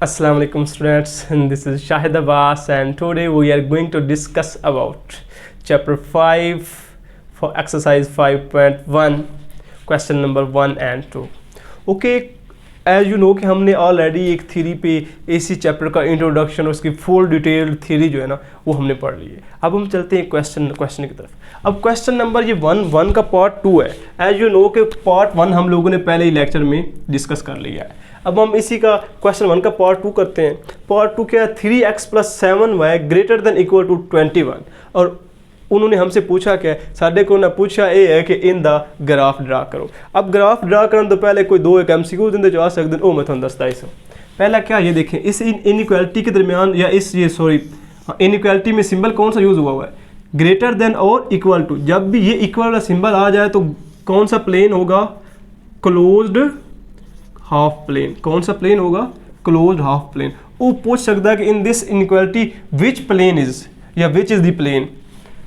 Assalamu alaikum students, and this is Shahid Abbas, and today we are going to discuss about chapter 5 for exercise 5.1 question number 1 and 2. Okay, as you know कि हमने already एक theory पे इसी chapter का introduction और उसकी full detail theory जो है ना वो हमने पढ़ ली है। अब हम चलते हैं क्वेश्चन की तरफ। अब क्वेश्चन नंबर ये वन का पार्ट 2 है। एज यू नो कि पार्ट 1 हम लोगों ने पहले ही लेक्चर में डिस्कस कर लिया है। अब हम इसी का क्वेश्चन 1 का पार्ट 2 करते हैं। पार्ट 2 क्या है? 3x + 7y greater than equal to 21। और उन्होंने हमसे पूछा क्या है? साढ़े को ना पूछा ये है कि इन द ग्राफ ड्रा करो। अब ग्राफ ड्रा करने तो पहले कोई दो एक MCQ दिन जा सकते हैं। मैं थोड़ा दसता इस पहला क्या ये देखें, इस इनइक्वालिटी के दरमियान या इस इनइक्वालिटी में सिंबल कौन सा यूज़ हुआ है? ग्रेटर देन और इक्वल टू। जब भी ये इक्वल वाला सिंबल आ जाए तो कौन सा प्लेन होगा? Closed half plane. कौन सा प्लेन होगा? Closed half plane. वो पूछ सकता है कि in this inequality which plane is या which is the plane?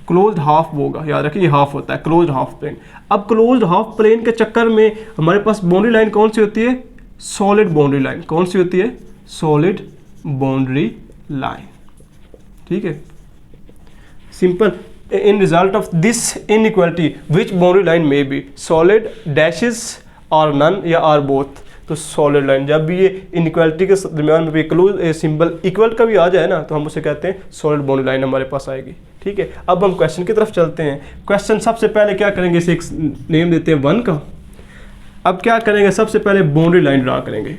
Closed half होगा, याद रखिए ये हाफ होता है, क्लोज्ड हाफ प्लेन। अब क्लोज्ड हाफ प्लेन के चक्कर में हमारे पास बाउंड्री लाइन कौन सी होती है? Solid boundary line. कौन सी होती है? Solid boundary line. ठीक है, simple. In result of this inequality which boundary line में बी सॉलिड डैशेस और नन या आर बोथ। तो सॉलिड लाइन, जब भी ये इनइक्वालिटी के दरमियान में भी क्लोज सिंबल इक्वल का भी आ जाए ना तो हम उसे कहते हैं सॉलिड बाउंड्री लाइन हमारे पास आएगी। ठीक है, अब हम क्वेश्चन की तरफ चलते हैं। क्वेश्चन सबसे पहले क्या करेंगे, इसे एक नेम देते हैं 1 का। अब क्या करेंगे? सबसे पहले बाउंड्री लाइन ड्रा करेंगे।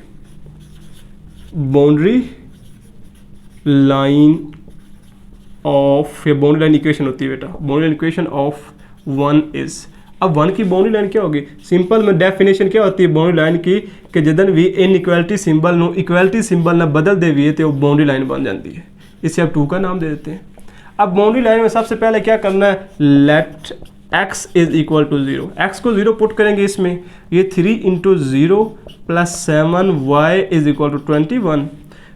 बाउंड्री लाइन ऑफ, ये बाउंड्री लाइन इक्वेशन होती है बेटा, boundary line equation of 1 is. अब 1 की बाउंड्री लाइन क्या होगी? सिंपल में डेफिनेशन क्या होती है बाउंड्री लाइन की कि जदन भी इनइक्वालिटी सिंबल नो इक्वालिटी सिंबल ना बदल दे भी तो वो बाउंड्री लाइन बन जाती है। इसे अब 2 का नाम दे देते हैं। अब बाउंड्री लाइन में सबसे पहले क्या करना है? Let x is equal to 0। x को 0 पुट करेंगे इसमें। ये 3 × 0 + 7y इज इक्वल टू 21।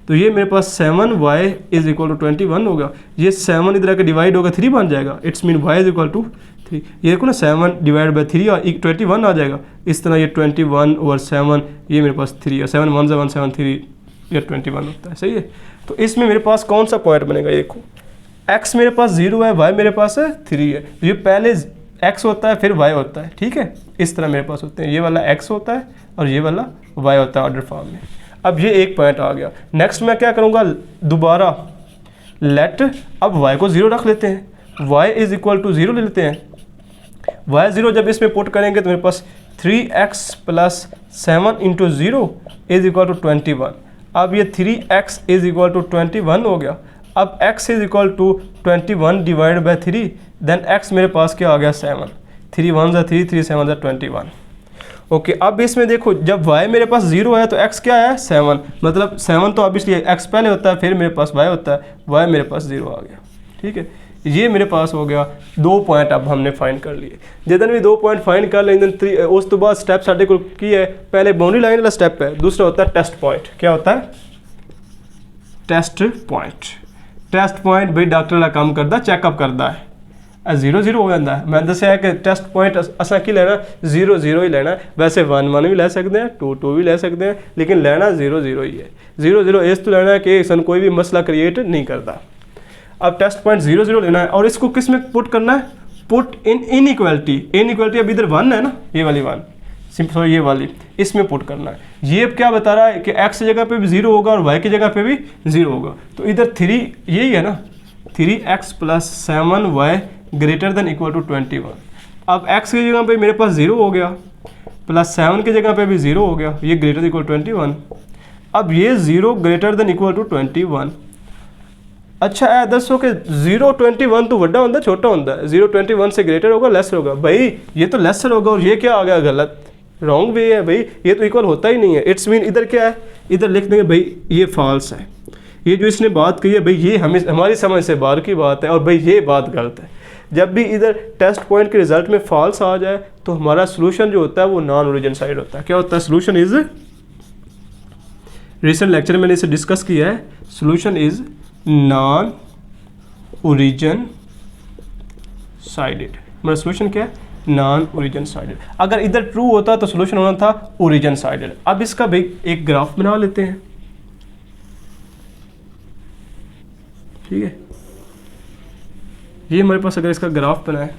तो ये मेरे पास 7y इज इक्वल टू 21 होगा। ये 7 इधर आकर डिवाइड होगा 3 बन जाएगा। It's mean y is equal to 3। ये देखो ना 7 / 3 और 21 आ जाएगा। इस तरह ये 21/7 ये मेरे पास 3 है। 7 1 7 7 3 ये 21 होता है। सही है, तो इसमें मेरे पास कौन सा पॉइंट बनेगा? ये देखो x मेरे पास 0 है, y मेरे पास है 3 है। तो ये पहले x होता है फिर y होता है। ठीक है, इस तरह मेरे पास होते हैं। ये वाला x होता है और ये वाला y होता है ऑर्डर फॉर्म में। अब ये एक पॉइंट आ गया। नेक्स्ट मैं क्या करूँगा? दोबारा लेट, अब y को 0 रख लेते हैं। y इज इक्वल टू 0 ले लेते हैं। y 0 जब इसमें पुट करेंगे तो मेरे पास 3x + 7 × 0 इज इक्वल टू 21। अब ये 3x इज इक्वल टू 21 हो गया। अब x is equal to 21 / 3, then x मेरे पास क्या आ गया? 7। 3 1 = 3, 3 7 = 21। ओके, अब इसमें देखो जब y मेरे पास 0 है तो x क्या है? 7। मतलब 7 तो ऑब्वियसली x पहले होता है फिर मेरे पास y होता है। y मेरे पास 0 आ गया। ठीक है, ये मेरे पास हो गया 2 पॉइंट। अब हमने फाइंड कर लिए। जितने भी 2 पॉइंट फाइंड कर लें उस तो बाद स्टेप साढ़े को की है। पहले बाउंड्री लाइन वाला स्टेप है, दूसरा होता है टेस्ट पॉइंट। क्या होता है? Test point. टेस्ट पॉइंट भाई डॉक्टर का काम करता, चैकअप करता है। 0 0 हो जाता है। मैं दसिया है कि टेस्ट पॉइंट असा की लेना 0 0 ही लेना। वैसे 1 1 भी ले सकते हैं, 2 2 भी ले सकते हैं, लेकिन लेना 0 0 ही है। 0 0 इस तो लेना है कि सन कोई भी मसला क्रिएट नहीं करता। अब टेस्ट पॉइंट 0 0 लेना है और इसको किस में पुट करना है? Put in inequality. इनइक्वालिटी अब इधर 1 है ना, ये वाली 1 सिंपल, ये वाली इसमें पुट करना है। ये अब क्या बता रहा है कि x की जगह पे भी 0 होगा और y की जगह पे भी 0 होगा। तो इधर 3 यही है ना, 3x + 7y greater than equal to 21। अब x की जगह पे मेरे पास 0 हो गया, प्लस 7 की जगह पे भी 0 हो गया, ये ग्रेटर देन इक्वल 21। अब ये 0 ग्रेटर देन इक्वल टू 21। अच्छा है दसो कि 0 21 तो बड़ा होता है छोटा होता है? 0 21 से ग्रेटर होगा लेसर होगा? भाई ये तो लेसर होगा और ये क्या आ गया? गलत, रॉन्ग वे है भाई, ये तो इक्वल होता ही नहीं है। इट्स मीन इधर क्या है? इधर लिख देंगे भाई ये फॉल्स है। ये जो इसने बात कही है भाई ये हमारी समझ से बाहर की बात है और भाई ये बात गलत है। जब भी इधर टेस्ट पॉइंट के रिजल्ट में फॉल्स आ जाए तो हमारा सोल्यूशन जो होता है वो नॉन ओरिजिन साइड होता है। क्या होता है? सोल्यूशन इज, रिसेंट लेक्चर में मैंने इसे डिस्कस किया है, solution is non origin sided. हमारा सोल्यूशन क्या है? Non origin sided. अगर इधर ट्रू होता तो सोल्यूशन होना था ओरिजिन साइडेड। अब इसका भी एक ग्राफ बना लेते हैं। ठीक है, ये हमारे पास अगर इसका ग्राफ बना है,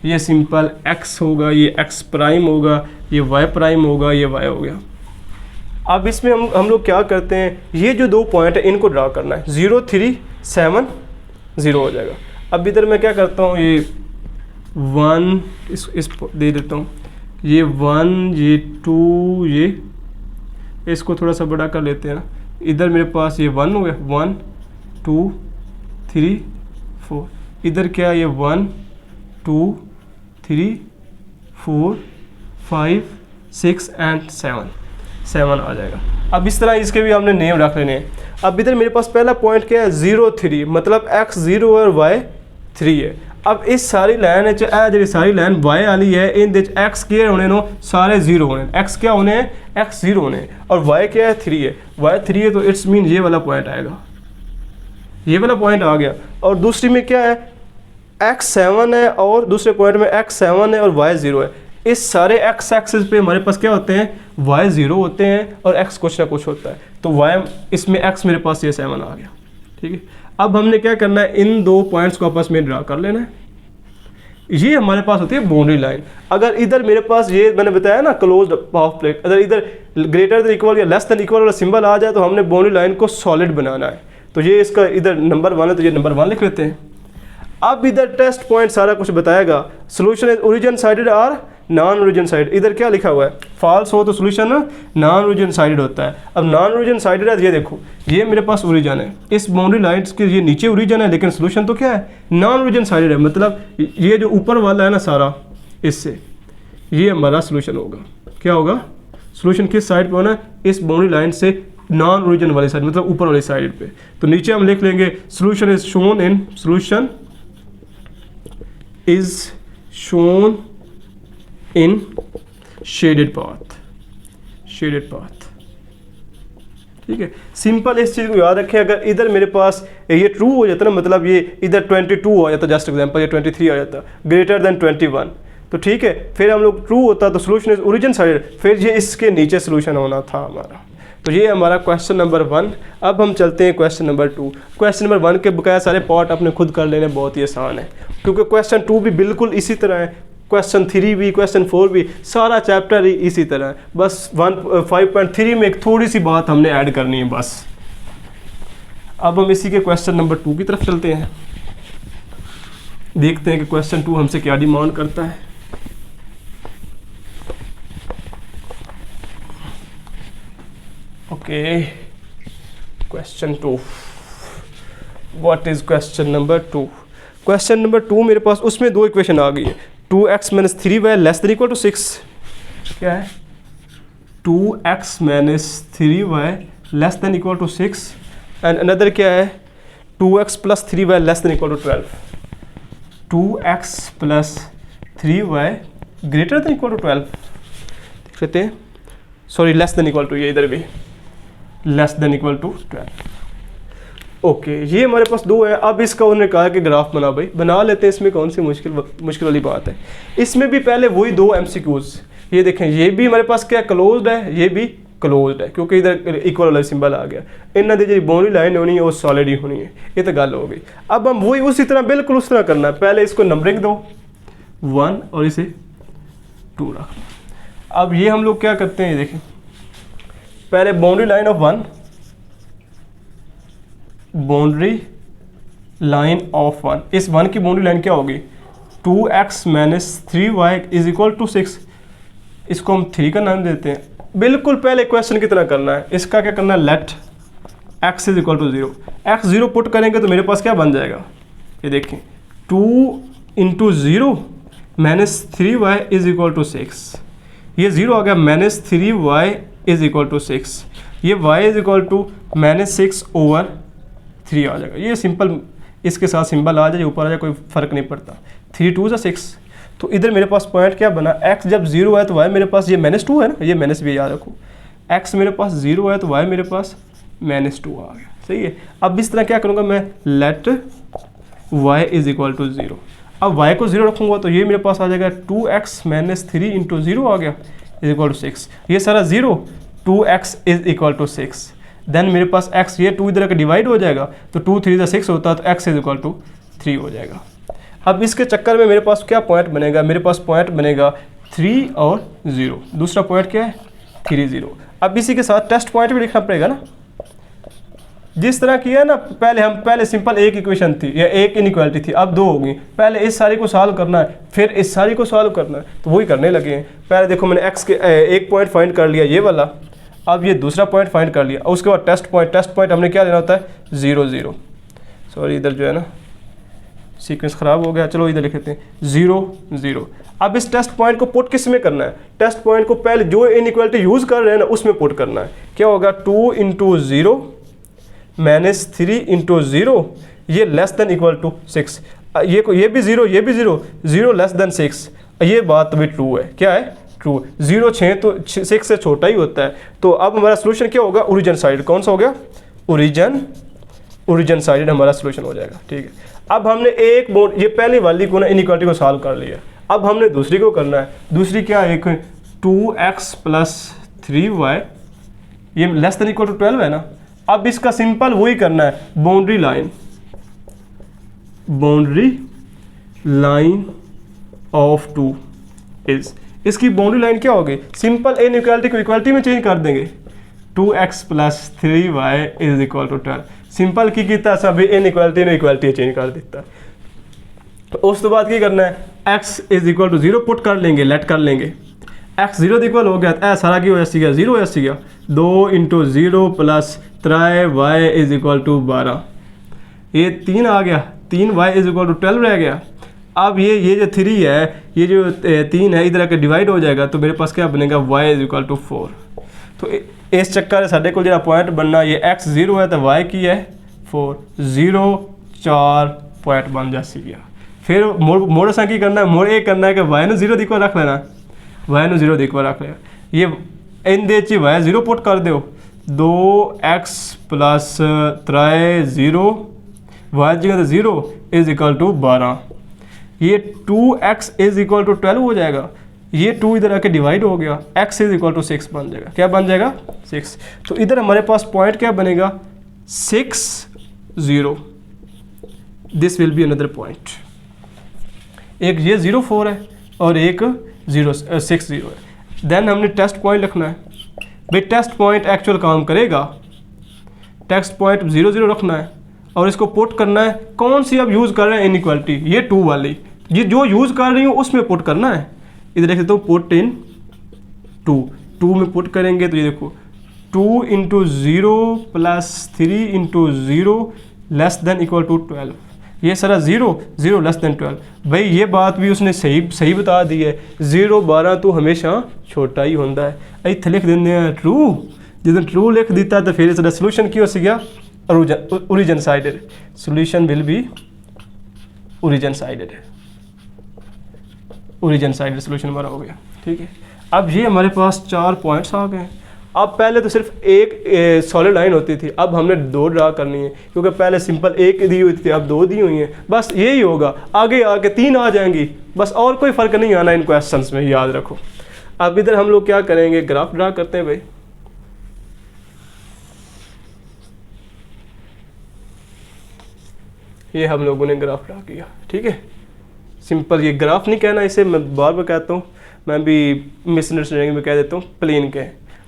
ये सिंपल x होगा, ये x प्राइम होगा, ये y प्राइम होगा, ये y हो गया। अब इसमें हम लोग क्या करते हैं, ये जो 2 पॉइंट है इनको ड्रा करना है, 0 3 7 0 हो जाएगा। अब इधर मैं क्या करता हूँ, ये 1 इस दे देता हूँ, ये 1 ये 2 ये, इसको थोड़ा सा बड़ा कर लेते हैं ना। इधर मेरे पास ये 1 हो गया, 1 2 3 4, इधर क्या है, ये 1 2 3 4 5 6 एंड 7 आ जाएगा। अब इस तरह इसके भी हमने नेम रख लेने हैं। अब इधर मेरे पास पहला पॉइंट क्या है, 0 3, मतलब x 0 और y 3 है। अब इस सारी लाइन जी सारी लाइन y वाली है, इन x के होने नो सारे 0 होने, x क्या होने हैं, x 0 होने, और y क्या है, 3 है, y 3 है, तो इट्स मीन ये वाला पॉइंट आएगा, ये वाला पॉइंट आ गया। और दूसरी में क्या है, x 7 है और दूसरे पॉइंट में x 7 है और y 0 है। इस सारे x एक्सिस पे हमारे पास क्या होते हैं, y 0 होते हैं और x कुछ ना कुछ होता है, तो y इसमें x मेरे पास ये 7 आ गया। ठीक है, अब हमने क्या करना है, इन 2 पॉइंट्स को आपस में ड्रा कर लेना है। ये हमारे पास होती है बाउंड्री लाइन। अगर इधर मेरे पास ये मैंने बताया ना क्लोज्ड हाफ प्लेट, अगर इधर ग्रेटर देन इक्वल या लेस देन इक्वल वाला सिंबल आ जाए तो हमने बाउंड्री लाइन को सॉलिड बनाना है। तो ये इसका इधर नंबर 1 है, तो ये नंबर 1 लिख लेते हैं। अब इधर टेस्ट पॉइंट सारा कुछ बताएगा, सोल्यूशन इज ओरिजिन साइडेड और नॉन ओरिजिन साइड। इधर क्या लिखा हुआ है, फॉल्स हो तो सोल्यूशन नॉन ओरिजिन साइडेड होता है। अब नॉन ओरिजिन साइडेड है, ये देखो ये मेरे पास ओरिजिन है, इस बाउंड्री लाइन्स के ये नीचे ओरिजिन है, लेकिन सोल्यूशन तो क्या है, नॉन ओरिजिन साइडेड है, मतलब ये जो ऊपर वाला है ना सारा, इससे ये हमारा सोल्यूशन होगा। क्या होगा, सोल्यूशन किस साइड पे होना, इस बाउंड्री लाइन से नॉन ओरिजिन वाली साइड, मतलब ऊपर वाली साइड पे। तो नीचे हम लिख लेंगे solution is shown in, solution is shown in shaded path, shaded path. ठीक है, सिंपल इस चीज़ को याद रखें। अगर इधर मेरे पास ये ट्रू हो जाता ना, मतलब ये इधर 22 हो जाता, जस्ट एग्जांपल ये 23 आ जाता, ग्रेटर देन 21, तो ठीक है, फिर हम लोग ट्रू होता तो सोल्यूशन इज ओरिजिन साइड, फिर ये इसके नीचे सोल्यूशन होना था हमारा। तो ये हमारा क्वेश्चन नंबर 1। अब हम चलते हैं क्वेश्चन नंबर 2। क्वेश्चन नंबर 1 के बकाया सारे पार्ट अपने खुद कर लेने बहुत ही आसान है, क्योंकि क्वेश्चन 2 भी बिल्कुल इसी तरह है, क्वेश्चन 3 भी, क्वेश्चन 4 भी, सारा चैप्टर ही इसी तरह है। बस 5.3 में एक थोड़ी सी बात हमने ऐड करनी है बस। अब हम इसी के क्वेश्चन नंबर 2 की तरफ चलते हैं, देखते हैं कि क्वेश्चन 2 हमसे क्या डिमांड करता है। Okay, question 2, what is question number 2? Question number 2 मेरे पास उसमें 2 इक्वेशन आ गई है, 2x - 3y less than equal to 6। क्या है, 2x - 3y less than equal to 6, and another क्या है, 2x + 3y less than equal to 12। 2x + 3y greater than equal to 12 देख लेते हैं, sorry less than equal to, ये इधर भी less than equal to 12। Okay, ये हमारे पास 2 है। अब इसका उन्होंने कहा कि ग्राफ बना, भाई बना लेते हैं, इसमें कौन सी मुश्किल वाली बात है। इसमें भी पहले वही 2 MCQs, ये देखें, ये भी हमारे पास क्या क्लोज्ड है, ये भी क्लोज्ड है, क्योंकि इधर इक्वल वाला सिंबल आ गया। इन्होंने दी जी बाउंड्री लाइन होनी है वो सॉलिड ही होनी है, ये तो गल हो गई। अब हम वही उसी तरह बिल्कुल उस तरह करना है, पहले इसको नंबरिंग दो 1 और इसे 2 रख। अब ये हम लोग क्या करते हैं, ये देखें, पहले boundary line of 1, boundary line of 1, इस 1 की बाउंड्री लाइन क्या होगी, 2x - 3y is equal to 6। इसको हम 3 का नाम देते हैं। बिल्कुल पहले क्वेश्चन की तरह करना है। इसका क्या करना है, let x is equal to 0। x 0 put करेंगे तो मेरे पास क्या बन जाएगा, ये देखें, 2 × 0 - 3y इज इक्वल टू 6। ये 0 आ गया, -3y इज इक्वल टू 6। ये y इज इक्वल टू -6/3 आ जाएगा। ये सिंपल, इसके साथ सिंबल आ जाए ऊपर आ जाए कोई फ़र्क नहीं पड़ता। 3 × 2 = 6। तो इधर मेरे पास पॉइंट क्या बना, x जब 0 है तो y मेरे पास ये -2 है ना, ये माइनस भी याद रखो, x मेरे पास 0 है तो y मेरे पास -2 आ गया। सही है। अब इस तरह क्या करूँगा मैं, let y is equal to 0। अब y को 0 रखूँगा तो ये मेरे पास आ जाएगा 2x - 3 × 0 आ गया इज इक्वल टू 6। ये सारा 0, 2x is equal to 6। Then मेरे पास x ये 2 इधर का डिवाइड हो जाएगा, तो 2 3 ज़ा 6 होता है, तो x इज इक्वल टू 3 हो जाएगा। अब इसके चक्कर में मेरे पास क्या पॉइंट बनेगा, मेरे पास पॉइंट बनेगा 3 और 0, दूसरा पॉइंट क्या है 3 0। अब इसी के साथ टेस्ट पॉइंट भी लिखना पड़ेगा ना, जिस तरह किया है ना, पहले सिंपल एक इक्वेशन थी या एक इनइक्वालिटी थी, अब दो हो गई। पहले इस सारी को सॉल्व करना है, फिर इस सारी को सॉल्व करना है, तो वही करने लगे हैं। पहले देखो मैंने x के एक पॉइंट फाइंड कर लिया ये वाला, अब ये दूसरा पॉइंट फाइंड कर लिया, उसके बाद टेस्ट पॉइंट हमने क्या लेना होता है 0 0। सॉरी इधर जो है ना सीक्वेंस ख़राब हो गया, चलो इधर लिख लेते हैं 0 0। अब इस टेस्ट पॉइंट को पुट किस में करना है, टेस्ट पॉइंट को पहले जो इनइक्वालिटी यूज़ कर रहे हैं ना उसमें पुट करना है। क्या होगा 2 × 0 -3 × 0, ये लेस देन इक्वल टू 6, ये भी 0 ये भी 0, 0 लेस देन 6, ये बात भी ट्रू है। क्या है ट्रू, 0 6 तो 6 से छोटा ही होता है। तो अब हमारा सोल्यूशन क्या होगा, ओरिजिन साइड, कौन सा हो गया ओरिजिन साइड हमारा सोल्यूशन हो जाएगा। ठीक है, अब हमने एक बोर्ड ये पहली वाली को ना इनइक्वालिटी को सॉल्व कर लिया, अब हमने दूसरी को करना है। दूसरी क्या है, एक 2x + 3y, ये लेस देन इक्वल टू 12 है ना। अब इसका सिंपल वही करना है, बाउंड्री लाइन ऑफ 2 इज, इसकी बाउंड्री लाइन क्या होगी, सिंपल इनइक्वालिटी को इक्वालिटी में चेंज कर देंगे, 2x + 3y = 12। सिंपल की किया सभी इनइक्वालिटी ने इक्वालिटी चेंज कर देता। उस तो बाद की करना है, x = 0 पुट कर लेंगे, लेट कर लेंगे, x 0 इक्वल हो गया, ए सारा की वजह से गया 0 ऐसी गया, 2 × 0 + 3y = 12, ये 3 आ गया, 3y = 12 रह गया। अब ये जो 3 है, ये जो 3 है इधर के डिवाइड हो जाएगा, तो मेरे पास क्या बनेगा y = 4। तो इस चक्कर साढ़े को जो पॉइंट बनना, ये x 0 है तो y की है 4, 0 4 पॉइंट बन जासी गया। फिर मोड़ सा की करना है, मोड़ एक करना है कि y ने 0 इक्वल रख लेना, y ने 0 इक्वल रख लेगा, ये इन दे ची y 0 पुट कर दो, 2x + 3 0 y जगह 0 = 12, ये 2x = 12 हो जाएगा, ये 2 इधर आके डिवाइड हो गया, x = 6 बन जाएगा। क्या बन जाएगा 6। तो इधर हमारे पास पॉइंट क्या बनेगा 6 0, this will be another point. एक ये 0 4 है और एक 6 0 है। देन हमने टेस्ट पॉइंट लिखना है, भाई टेस्ट पॉइंट एक्चुअल काम करेगा, टेस्ट पॉइंट 0 0 रखना है और इसको पुट करना है, कौन सी अब यूज़ कर रहे हैं इनइक्वालिटी, ये 2 वाली, ये जो यूज़ कर रही हूँ उसमें पुट करना है। इधर देख सकते हो पुट इन 2 में पुट करेंगे, तो ये देखो 2 × 0 + 3 × 0 लेस देन इक्वल टू 12, ये सारा 0 0 लेस देन 12। भाई ये बात भी उसने सही बता दी है, 0 12 तो हमेशा छोटा ही होता है। इतने लिख देंगे हैं ट्रू, जिस ट्रू लिख दिता तो फिर इसका सोल्यूशन की हो गया origin sided, solution will be origin sided solution हमारा हो गया। ठीक है, अब ये हमारे पास 4 पॉइंट्स आ गए। अब पहले तो सिर्फ एक सॉलिड लाइन होती थी, अब हमने 2 ड्रा करनी है, क्योंकि पहले सिंपल एक दी हुई थी, अब 2 दी हुई हैं, बस यही होगा, आगे आके 3 आ जाएंगी बस, और कोई फ़र्क नहीं आना इन क्वेश्चंस में, याद रखो। अब इधर हम लोग क्या करेंगे, ग्राफ ड्रा करते हैं भाई। ये हम लोगों ने ग्राफ ड्रा किया, ठीक है, सिंपल, ये ग्राफ नहीं कहना, इसे मैं बार बार कहता हूँ, मैं भी मिसअंडरस्टैंडिंग में कह देता हूँ प्लेन के,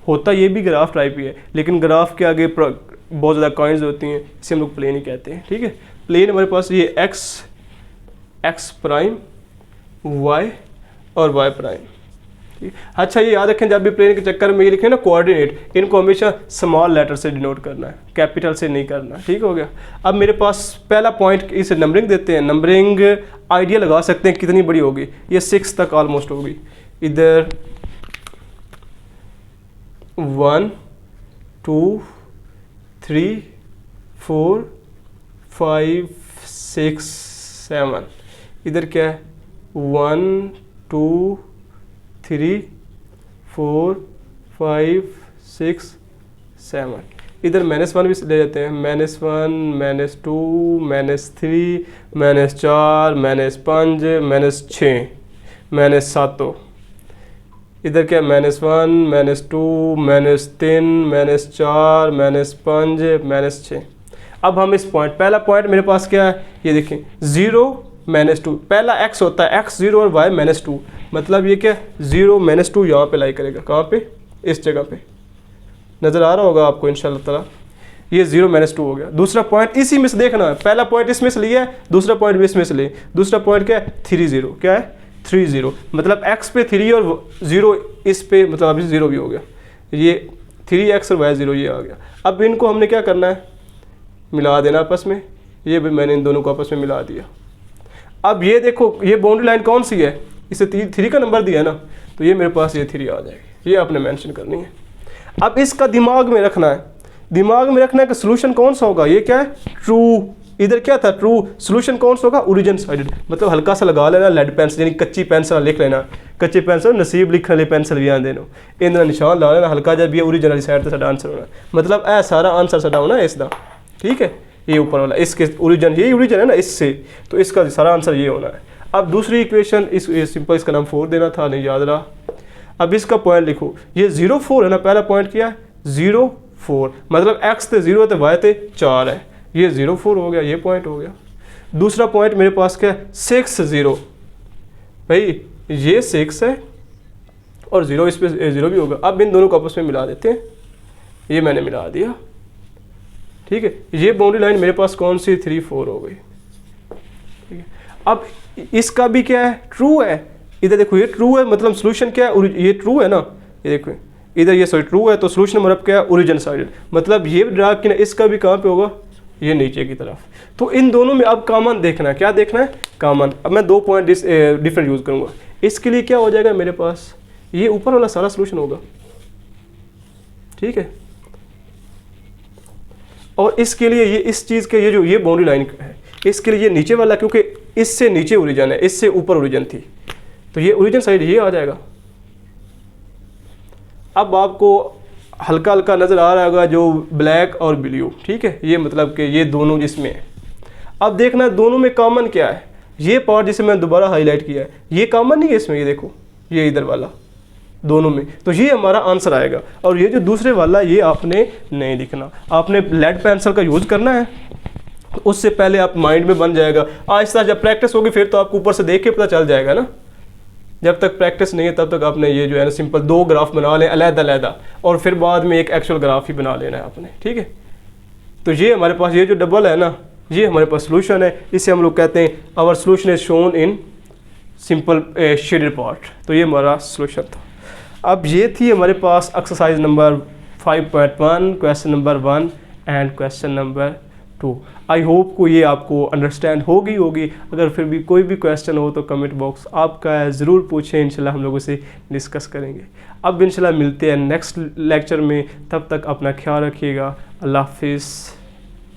होता ये भी ग्राफ टाइप ही है, लेकिन ग्राफ के आगे बहुत ज़्यादा कॉइन्स होती हैं, इसे हम लोग प्लेन ही कहते हैं। ठीक है, प्लेन हमारे पास ये x प्राइम y और y प्राइम। ठीक, अच्छा ये याद रखें, जब भी प्लेन के चक्कर में ये लिखें ना कोऑर्डिनेट, इनको हमेशा स्मॉल लेटर से डिनोट करना है, कैपिटल से नहीं करना। ठीक हो गया। अब मेरे पास पहला पॉइंट, इसे नंबरिंग देते हैं, नंबरिंग आइडिया लगा सकते हैं कितनी बड़ी होगी, ये 6 तक ऑलमोस्ट होगी। इधर 1 2 3 4 5 6 7, इधर क्या है 1 2 3 4 5 6 7, इधर -1 भी ले जाते हैं, -1 -2 -3 -4 -5 -6 -7, इधर क्या -1 -2 -3 -4 -5 -6। अब हम इस पॉइंट, पहला पॉइंट मेरे पास क्या है, ये देखें 0 -2, पहला x होता है, x 0 और y -2, मतलब ये क्या 0 -2 यहाँ पे लाई करेगा, कहाँ पे, इस जगह पे नज़र आ रहा होगा आपको इंशाल्लाह ताला। ये 0 -2 हो गया। दूसरा पॉइंट इसी में से देखना है, पहला पॉइंट इसमें से लिया है, दूसरा पॉइंट भी इसमें से ले। दूसरा पॉइंट क्या है 3 0, क्या है 3 0, मतलब x पे 3 और 0 इस पे, मतलब अभी 0 भी हो गया, ये 3x और y 0 ये आ गया। अब इनको हमने क्या करना है, मिला देना आपस में, ये भी मैंने इन दोनों को आपस में मिला दिया। अब ये देखो ये बाउंड्री लाइन कौन सी है, इसे 3 का नंबर दिया है ना, तो ये मेरे पास ये 3 आ जाएगी, ये आपने मेंशन करनी है। अब इसका दिमाग में रखना है, दिमाग में रखना है कि सोल्यूशन कौन सा होगा, ये क्या है ट्रू, इधर क्या था ट्रू, सोल्यूशन कौन सा होगा ओरिजिन साइडेड, मतलब हल्का सा लगा लेना लेड पेंसिल, यानी कच्ची पेंसिल लिख लेना, कच्ची पेंसिल नसीब लिखने वाली पेंसिल भी आने देना, इधर निशान ला लेना हल्का, जब ये ओरिजिन वाली साइड से साडा आंसर होना, मतलब ए सारा आंसर साडा होना इसका, ठीक है, ये ऊपर वाला इसके ओरिजिन, यही ओरिजिन है ना इससे, तो इसका सारा आंसर ये होना है। अब दूसरी इक्वेशन, इस सिंपल इसका नाम 4 देना था, नहीं याद रहा। अब इसका पॉइंट लिखो, ये 0 4 है ना, पहला पॉइंट क्या है 0 4, मतलब x थे 0 थे y थे 4 है, ये 0 4 हो गया, ये पॉइंट हो गया। दूसरा पॉइंट मेरे पास क्या है 6 0, भाई ये 6 है और 0 इस पे 0 भी होगा। अब इन दोनों को आपस में मिला देते हैं, ये मैंने मिला दिया, ठीक है। ये बाउंड्री लाइन मेरे पास कौन सी 3 4 हो गई, ठीक है। अब इसका भी क्या है ट्रू है, इधर देखो ये ट्रू है, मतलब सोल्यूशन क्या है, ये ट्रू है ना, ये देखो इधर ये सॉरी ट्रू है, तो सोल्यूशन मतलब क्या है ओरिजिन साइडेड, मतलब ये ड्रा कि ना इसका भी कहाँ पे होगा, ये नीचे की तरफ। तो इन दोनों में अब कॉमन देखना है, क्या देखना है कॉमन। अब मैं 2 पॉइंट डिफरेंट यूज़ करूँगा, इसके लिए क्या हो जाएगा मेरे पास, ये ऊपर वाला सारा सोल्यूशन होगा, ठीक है, और इसके लिए ये इस चीज़ के ये जो ये बाउंड्री लाइन है, इसके लिए ये नीचे वाला, क्योंकि इससे नीचे ओरिजिन है, इससे ऊपर ओरिजिन थी, तो ये ओरिजिन साइड ये आ जाएगा। अब आपको हल्का हल्का नज़र आ रहा होगा जो ब्लैक और ब्लू, ठीक है, ये मतलब कि ये दोनों जिसमें है। अब देखना दोनों में कॉमन क्या है, ये पार्ट जिसे मैं दोबारा हाईलाइट किया है ये कॉमन नहीं है इसमें, ये देखो ये इधर वाला दोनों में, तो ये हमारा आंसर आएगा। और ये जो दूसरे वाला ये आपने नहीं लिखना, आपने लेड पेंसिल का यूज़ करना है, उससे पहले आप माइंड में बन जाएगा। आहिस्ता जब प्रैक्टिस होगी फिर तो आपको ऊपर से देख के पता चल जाएगा ना, जब तक प्रैक्टिस नहीं है तब तक आपने ये जो है ना सिंपल 2 ग्राफ बना लें अलग-अलग, और फिर बाद में एक एक्चुअल ग्राफ ही बना लेना है आपने, ठीक है। तो ये हमारे पास ये जो डबल है ना, ये हमारे पास सोल्यूशन है, इसे हम लोग कहते हैं our solution is shown in simple shaded part, तो ये हमारा सोल्यूशन था। अब ये थी हमारे पास exercise number 5.1, question number 1 and question number 2। I hope को ये आपको अंडरस्टैंड होगी। अगर फिर भी कोई भी क्वेश्चन हो तो कमेंट बॉक्स आपका है, ज़रूर पूछें, इंशाल्लाह हम लोगों से डिस्कस करेंगे। अब इंशाल्लाह मिलते हैं नेक्स्ट लेक्चर में, तब तक अपना ख्याल रखिएगा। अल्लाह हाफिज़।